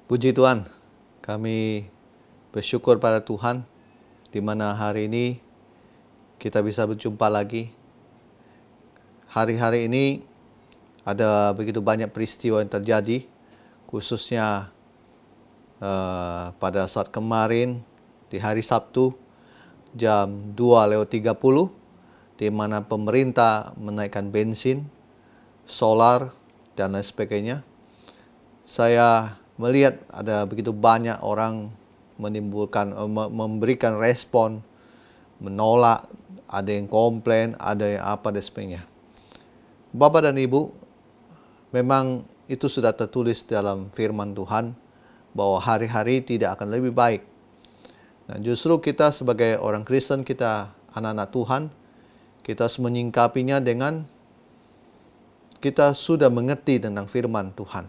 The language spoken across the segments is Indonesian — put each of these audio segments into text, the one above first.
Puji Tuhan, kami bersyukur pada Tuhan di mana hari ini kita bisa berjumpa lagi. Hari-hari ini ada begitu banyak peristiwa yang terjadi, khususnya pada saat kemarin di hari Sabtu jam 2:30, di mana pemerintah menaikkan bensin, solar, dan lain sebagainya. Saya melihat ada begitu banyak orang memberikan respon, menolak, ada yang komplain, ada yang apa dan sebagainya. Bapak dan Ibu, memang itu sudah tertulis dalam firman Tuhan bahwa hari-hari tidak akan lebih baik. Nah, justru kita sebagai orang Kristen, kita anak-anak Tuhan, kita harus menyingkapinya dengan kita sudah mengerti tentang firman Tuhan,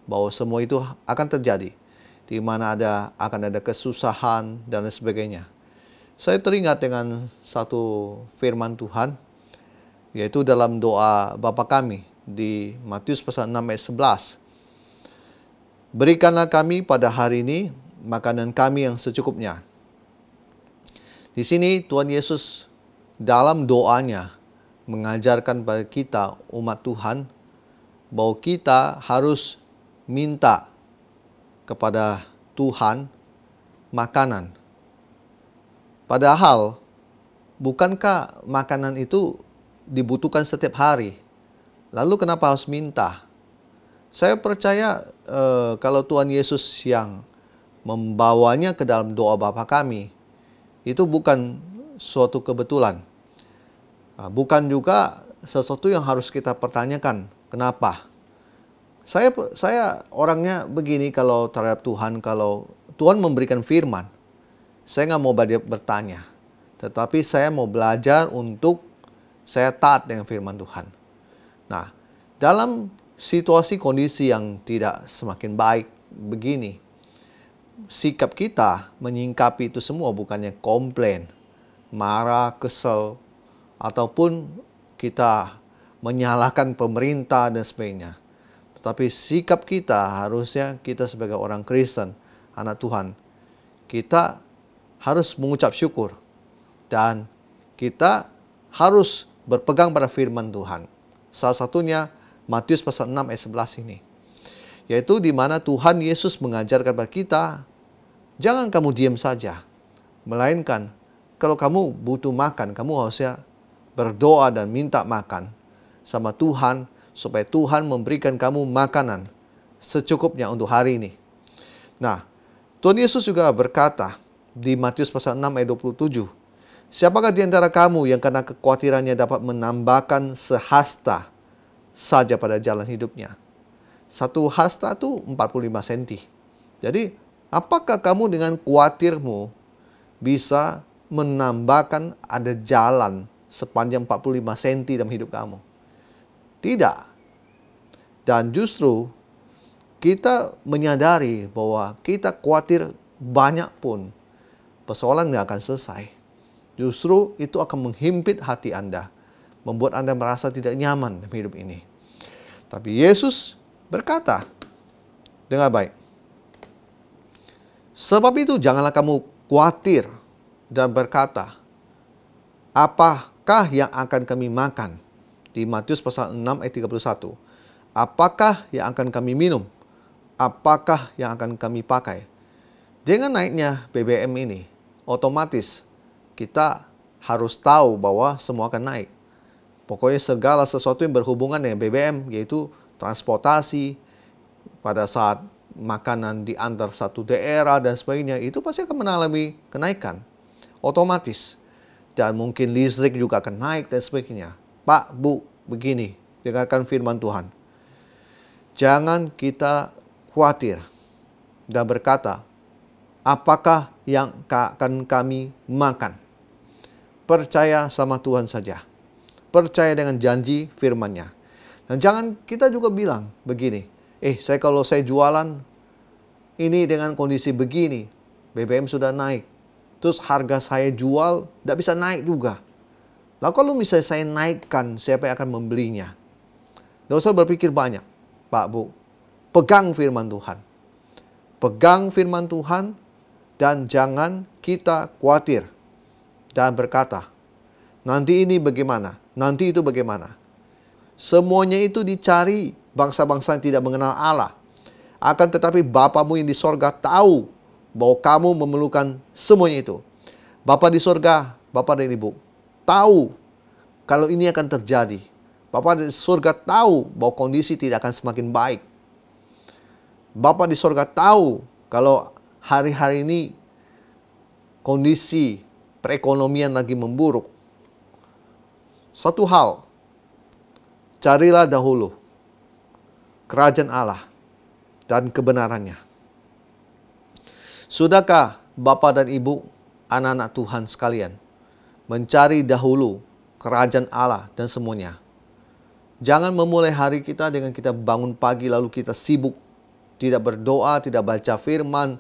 bahwa semua itu akan terjadi, di mana akan ada kesusahan dan lain sebagainya. Saya teringat dengan satu firman Tuhan, yaitu dalam doa Bapa kami di Matius pasal 6 ayat 11. Berikanlah kami pada hari ini makanan kami yang secukupnya. Di sini Tuhan Yesus dalam doanya mengajarkan pada kita umat Tuhan bahwa kita harus minta kepada Tuhan makanan. Padahal bukankah makanan itu dibutuhkan setiap hari? Lalu kenapa harus minta? Saya percaya kalau Tuhan Yesus yang membawanya ke dalam doa Bapa kami, itu bukan suatu kebetulan. Bukan juga sesuatu yang harus kita pertanyakan. Kenapa? Saya orangnya begini kalau terhadap Tuhan, kalau Tuhan memberikan firman, saya nggak mau bertanya. Tetapi saya mau belajar untuk saya taat dengan firman Tuhan. Nah, dalam situasi kondisi yang tidak semakin baik begini, sikap kita menyingkapi itu semua bukannya komplain, marah, kesel, ataupun kita menyalahkan pemerintah dan sebagainya. Tetapi sikap kita harusnya kita sebagai orang Kristen, anak Tuhan, kita harus mengucap syukur. Dan kita harus berpegang pada firman Tuhan. Salah satunya Matius pasal 6 ayat 11 ini. Yaitu di mana Tuhan Yesus mengajarkan kepada kita, jangan kamu diam saja. Melainkan kalau kamu butuh makan, kamu harusnya berdoa dan minta makan sama Tuhan, supaya Tuhan memberikan kamu makanan secukupnya untuk hari ini. Nah, Tuhan Yesus juga berkata di Matius pasal 6 ayat 27, siapakah di antara kamu yang karena kekhawatirannya dapat menambahkan sehasta saja pada jalan hidupnya? Satu hasta itu 45 cm. Jadi, apakah kamu dengan khawatirmu bisa menambahkan ada jalan sepanjang 45 cm dalam hidup kamu? Tidak. Dan justru kita menyadari bahwa kita khawatir banyak pun persoalan nggak akan selesai. Justru itu akan menghimpit hati Anda, membuat Anda merasa tidak nyaman dalam hidup ini. Tapi Yesus berkata dengan baik, sebab itu janganlah kamu khawatir dan berkata, apakah yang akan kami makan? Di Matius pasal 6 ayat 31. Apakah yang akan kami minum? Apakah yang akan kami pakai? Dengan naiknya BBM ini, otomatis kita harus tahu bahwa semua akan naik. Pokoknya segala sesuatu yang berhubungan dengan BBM, yaitu transportasi, pada saat makanan diantar satu daerah dan sebagainya, itu pasti akan mengalami kenaikan. Otomatis. Dan mungkin listrik juga akan naik dan sebagainya. Pak, Bu, begini, dengarkan firman Tuhan. Jangan kita khawatir dan berkata, apakah yang akan kami makan? Percaya sama Tuhan saja. Percaya dengan janji firman-Nya. Dan jangan kita juga bilang begini, kalau saya jualan ini dengan kondisi begini, BBM sudah naik, terus harga saya jual tidak bisa naik juga. Lalu kalau misalnya saya naikkan, siapa yang akan membelinya? Tidak usah berpikir banyak, Pak, Bu. Pegang firman Tuhan. Pegang firman Tuhan dan jangan kita khawatir dan berkata, nanti ini bagaimana, nanti itu bagaimana. Semuanya itu dicari bangsa-bangsa yang tidak mengenal Allah. Akan tetapi Bapamu yang di sorga tahu bahwa kamu memerlukan semuanya itu. Bapa di sorga, Bapak dan Ibu, tahu kalau ini akan terjadi. Bapa di sorga tahu bahwa kondisi tidak akan semakin baik. Bapa di sorga tahu kalau hari-hari ini kondisi perekonomian lagi memburuk. Satu hal, carilah dahulu kerajaan Allah dan kebenarannya. Sudahkah Bapak dan Ibu, anak-anak Tuhan sekalian, mencari dahulu kerajaan Allah dan semuanya? Jangan memulai hari kita dengan kita bangun pagi lalu kita sibuk, tidak berdoa, tidak baca firman,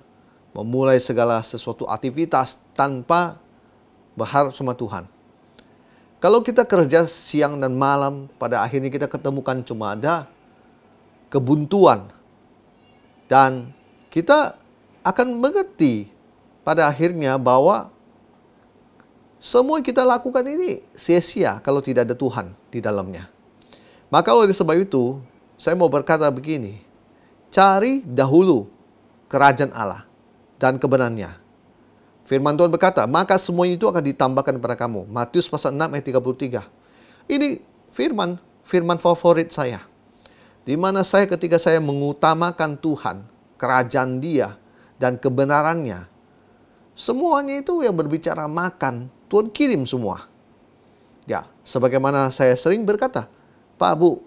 memulai segala sesuatu aktivitas tanpa berharap sama Tuhan. Kalau kita kerja siang dan malam, pada akhirnya kita ketemukan cuma ada kebuntuan. Dan kita akan mengerti pada akhirnya bahwa semua yang kita lakukan ini sia-sia kalau tidak ada Tuhan di dalamnya. Maka oleh sebab itu, saya mau berkata begini, cari dahulu kerajaan Allah dan kebenarannya. Firman Tuhan berkata, maka semuanya itu akan ditambahkan kepada kamu. Matius pasal 6 ayat 33. Ini firman favorit saya. Di mana saya ketika saya mengutamakan Tuhan, kerajaan Dia, dan kebenarannya, semuanya itu yang berbicara makan, Tuhan kirim semua. Ya, sebagaimana saya sering berkata, Pak Bu,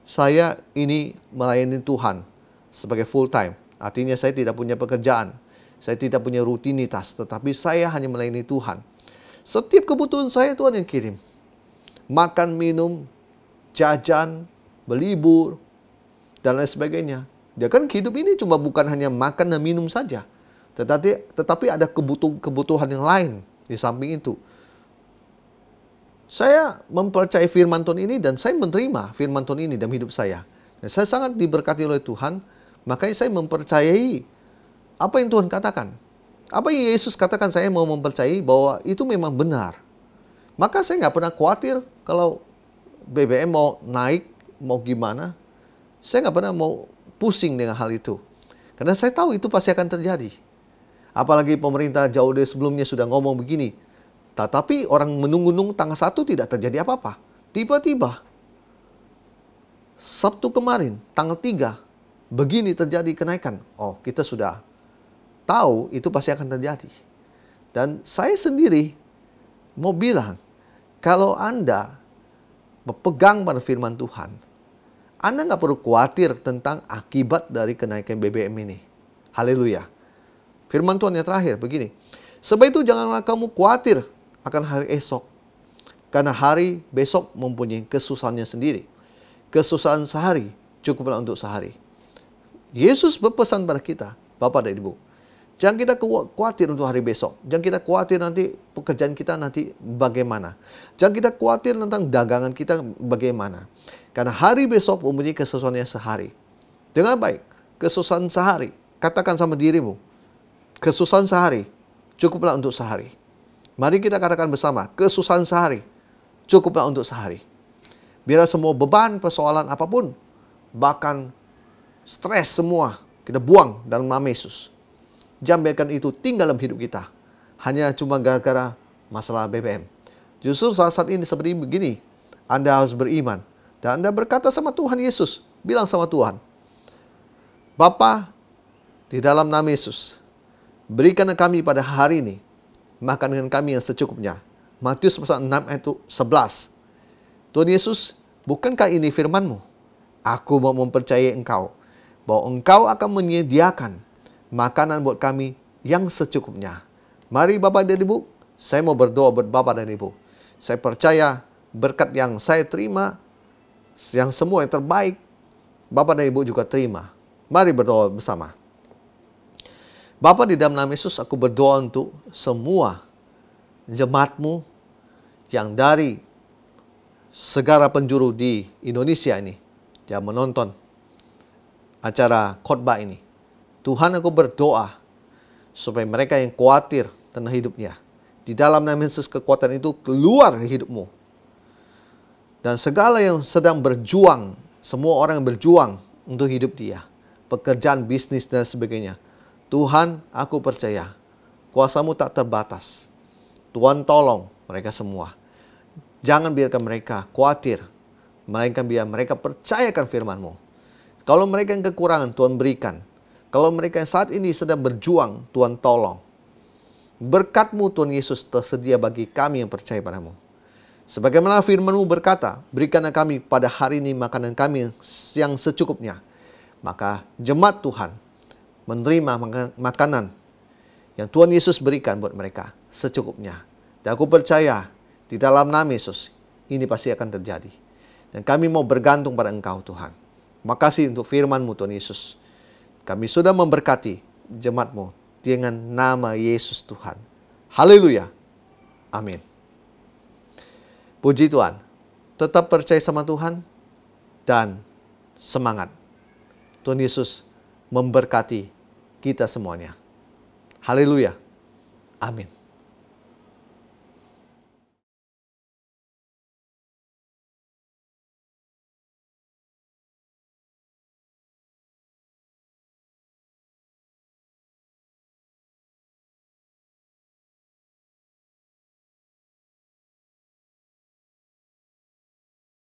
saya ini melayani Tuhan sebagai full time. Artinya saya tidak punya pekerjaan. Saya tidak punya rutinitas, tetapi saya hanya melayani Tuhan. Setiap kebutuhan saya Tuhan yang kirim. Makan, minum, jajan, berlibur, dan lain sebagainya. Dia kan hidup ini cuma bukan hanya makan dan minum saja. Tetapi ada kebutuhan yang lain di samping itu. Saya mempercayai firman Tuhan ini dan saya menerima firman Tuhan ini dalam hidup saya. Dan saya sangat diberkati oleh Tuhan, makanya saya mempercayai apa yang Tuhan katakan. Apa yang Yesus katakan, saya mau mempercayai bahwa itu memang benar. Maka saya nggak pernah khawatir kalau BBM mau naik, mau gimana. Saya nggak pernah mau pusing dengan hal itu. Karena saya tahu itu pasti akan terjadi. Apalagi pemerintah jauh dari sebelumnya sudah ngomong begini. Tetapi orang menunggu-nunggu tanggal 1 tidak terjadi apa-apa. Tiba-tiba, Sabtu kemarin, tanggal 3, begini terjadi kenaikan. Oh, kita sudah tahu itu pasti akan terjadi. Dan saya sendiri mau bilang, kalau Anda berpegang pada firman Tuhan, Anda nggak perlu khawatir tentang akibat dari kenaikan BBM ini. Haleluya. Firman Tuhan yang terakhir begini, sebab itu janganlah kamu khawatir akan hari esok, karena hari besok mempunyai kesusahannya sendiri. Kesusahan sehari cukuplah untuk sehari. Yesus berpesan pada kita, Bapak dan Ibu, jangan kita khawatir untuk hari besok. Jangan kita khawatir nanti pekerjaan kita nanti bagaimana. Jangan kita khawatir tentang dagangan kita bagaimana. Karena hari besok mempunyai kesusahannya sehari. Dengan baik, kesusahan sehari. Katakan sama dirimu, kesusahan sehari cukuplah untuk sehari. Mari kita katakan bersama, kesusahan sehari cukuplah untuk sehari. Biar semua beban, persoalan apapun, bahkan stres semua, kita buang dalam nama Yesus. Jangan biarkan itu tinggal dalam hidup kita. Hanya cuma gara-gara masalah BBM. Justru saat ini seperti begini. Anda harus beriman. Dan Anda berkata sama Tuhan Yesus. Bilang sama Tuhan, Bapa, di dalam nama Yesus, berikan kami pada hari ini makan dengan kami yang secukupnya. Matius pasal 6 ayat 11. Tuhan Yesus, bukankah ini firman-Mu? Aku mau mempercayai Engkau, bahwa Engkau akan menyediakan makanan buat kami yang secukupnya. Mari Bapak dan Ibu, saya mau berdoa buat Bapak dan Ibu. Saya percaya berkat yang saya terima, yang semua yang terbaik, Bapak dan Ibu juga terima. Mari berdoa bersama. Bapa, di dalam nama Yesus, aku berdoa untuk semua jemaat-Mu yang dari segala penjuru di Indonesia ini, yang menonton acara khotbah ini. Tuhan, aku berdoa supaya mereka yang khawatir tentang hidupnya, di dalam nama Yesus kekuatan itu keluar dari hidupmu. Dan segala yang sedang berjuang, semua orang yang berjuang untuk hidup dia, pekerjaan, bisnis, dan sebagainya, Tuhan, aku percaya kuasa-Mu tak terbatas. Tuhan, tolong mereka semua. Jangan biarkan mereka khawatir, melainkan biar mereka percayakan firman-Mu. Kalau mereka yang kekurangan, Tuhan berikan. Kalau mereka yang saat ini sedang berjuang, Tuhan tolong. Berkat-Mu Tuhan Yesus tersedia bagi kami yang percaya padamu. Sebagaimana firman-Mu berkata, berikanlah kami pada hari ini makanan kami yang secukupnya. Maka jemaat Tuhan menerima makanan yang Tuhan Yesus berikan buat mereka secukupnya. Dan aku percaya di dalam nama Yesus ini pasti akan terjadi. Dan kami mau bergantung pada Engkau Tuhan. Makasih untuk firman-Mu Tuhan Yesus. Kami sudah memberkati jemaat-Mu dengan nama Yesus Tuhan. Haleluya. Amin. Puji Tuhan. Tetap percaya sama Tuhan dan semangat. Tuhan Yesus memberkati kita semuanya. Haleluya. Amin.